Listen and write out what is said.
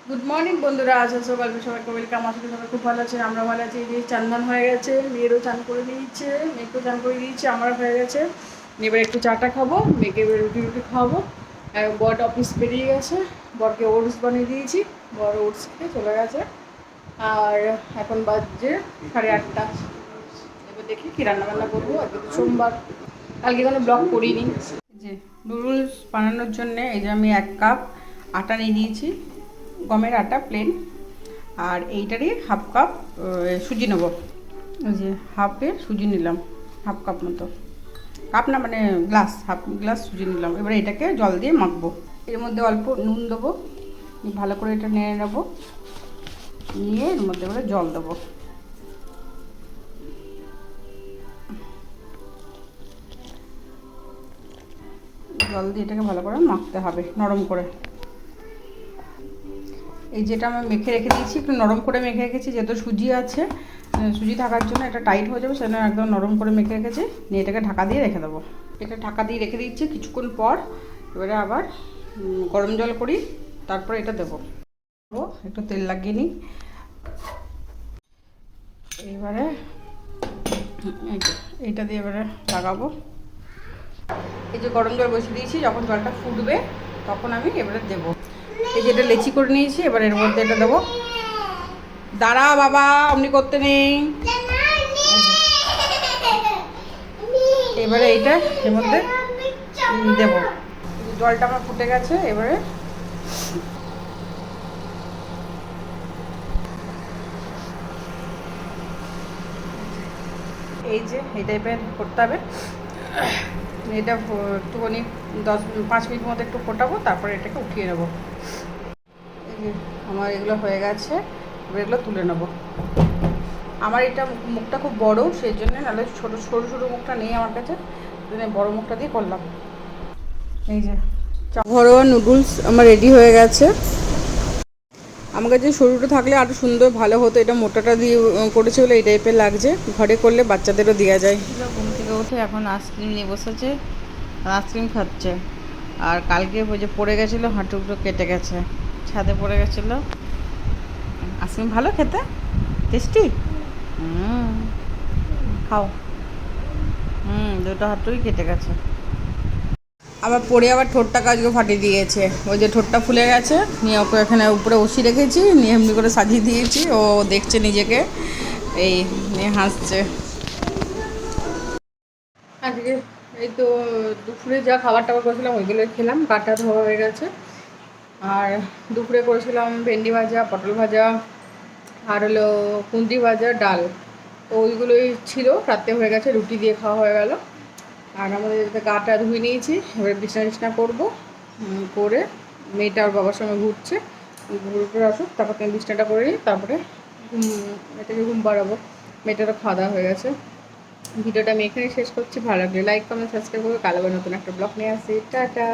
Good morning বন্ধুরা, আজ সকালকে সবাইকে ওয়েলকাম। আসলে সবাই খুব ভালো আছে, আমরা ভালো আছি। এই যে চান হয়ে গেছে, মেয়েরও চান করে দিয়েছে, মেয়েকেও চান করে দিয়েছে, আমার হয়ে গেছে। এবার একটু চাটা খাবো, মেয়েকে এবার রুটি রুটি খাওয়াবো। বর অফিস বেরিয়ে গেছে, বরকে ওটস বানিয়ে দিয়েছি, বর ওটস খেয়ে চলে গেছে। আর এখন বাজছে 8:30। এবার দেখি কী রান্নাবান্না করবো। আজকে তো সোমবার, কালকে কোনো ব্লগ করিনি। যে নুডলস বানানোর জন্যে এই যে আমি 1 কাপ আটা নিয়ে দিয়েছি, গমের আটা প্লেন। আর এইটারই হাফ কাপ সুজি নেবো। ওই যে হাফের সুজি নিলাম, হাফ কাপ মতো। কাপ না মানে গ্লাস, হাফ গ্লাস সুজি নিলাম। এবার এটাকে জল দিয়ে মাখবো। এর মধ্যে অল্প নুন দেবো, ভালো করে এটা নেড়ে নেবো, নিয়ে এর মধ্যে এবারে জল দেবো। জল দিয়ে এটাকে ভালো করে মাখতে হবে নরম করে। এই যেটা আমি মেখে রেখে দিয়েছি, একটু নরম করে মেখে রেখেছি, যেহেতু সুজি আছে, সুজি থাকার জন্য এটা টাইট হয়ে যাবে, সেজন্য একদম নরম করে মেখে রেখেছি। নিয়ে এটাকে ঢাকা দিয়ে রেখে দেবো। এটা ঢাকা দিয়ে রেখে দিচ্ছি কিছুক্ষণ পর। এবারে আবার গরম জল করি, তারপরে এটা দেবো। একটু তেল লাগিয়ে নিই। এবারে এইটা দিয়ে এবারে লাগাবো। এই যে গরম জল বসিয়ে দিয়েছি, যখন জলটা ফুটবে তখন আমি এবারে দেবো। এই যে এটা লেচি করে নিয়েছি, এবার এর মধ্যে এটা দেবো। দাঁড়া বাবা, অমনি করতে নেই। এবারে এইটা এর মধ্যে দেবো। জলটা আমার ফুটে গেছে, এবারে এই যে এই টাইপের করতে হবে। এটা একটুখানি 5 মিনিট মতো একটু ফোটাবো, তারপরে এটাকে উঠিয়ে নেবো। এই যে আমার এগুলো হয়ে গেছে, এবার এগুলো তুলে নেবো। আমার এটা মুখটা খুব বড়, সেই জন্য, নাহলে ছোটো সরু সরু মুখটা নেই আমার কাছে, বড় মুখটা দিয়ে করলাম। এই যে ঘরোয়া নুডলস আমার রেডি হয়ে গেছে। আমার কাছে সরুটা থাকলে আরও সুন্দর ভালো হতো, এটা মোটাটা দিয়ে করেছে বলে এই টাইপের লাগছে। ঘরে করলে বাচ্চাদেরও দেওয়া যায়। ঘুম থেকে উঠে এখন আইসক্রিম নিয়ে বসেছে, আইসক্রিম খাচ্ছে। আর কালকে ওই যে পড়ে গেছিলো, হাঁটুগুলো কেটে গেছে, ছাদে পড়ে গেছিলো। আইসক্রিম ভালো খেতে, টেস্টি। খাও। দুটো হাঁটুই কেটে গেছে। আবার পরে আবার ঠোঁটটাকে আজকে ফাটিয়ে দিয়েছে। ওই যে ঠোঁটটা ফুলে গেছে, নিয়ে ওকে এখানে উপরে বসিয়ে রেখেছি, নিয়ে এমনি করে সাজিয়ে দিয়েছি। ও দেখছে নিজেকে, এই নিয়ে হাসছে। আজকে এই তো দুপুরে যা খাবার টাবার করেছিলাম ওইগুলোই খেলাম, কাটা ধোয়া হয়ে গেছে। আর দুপুরে করেছিলাম ভেন্ডি ভাজা, পটল ভাজা, আর হলো কুঁদরি ভাজা, ডাল। তো ওইগুলোই ছিল, রাতে হয়ে গেছে, রুটি দিয়ে খাওয়া হয়ে গেল। আর আমাদের গাটা ধুয়ে নিয়েছি, এবার বিছনা টিছনা করবো, করে মেয়েটা ওর বাবার সঙ্গে ঘুরছে, ঘুরে আসুক, তারপর আমি বিছনাটা করে নিই, তারপরে মেয়েটাকে ঘুম পাড়াবো। মেয়েটারও খাওয়া দাওয়া হয়ে গেছে। ভিডিওটা আমি এখানেই শেষ করছি। ভালো লাগলে লাইক কমেন্ট সাবস্ক্রাইব করবো। কালো নতুন একটা ব্লগ নিয়ে আসি। টাটা।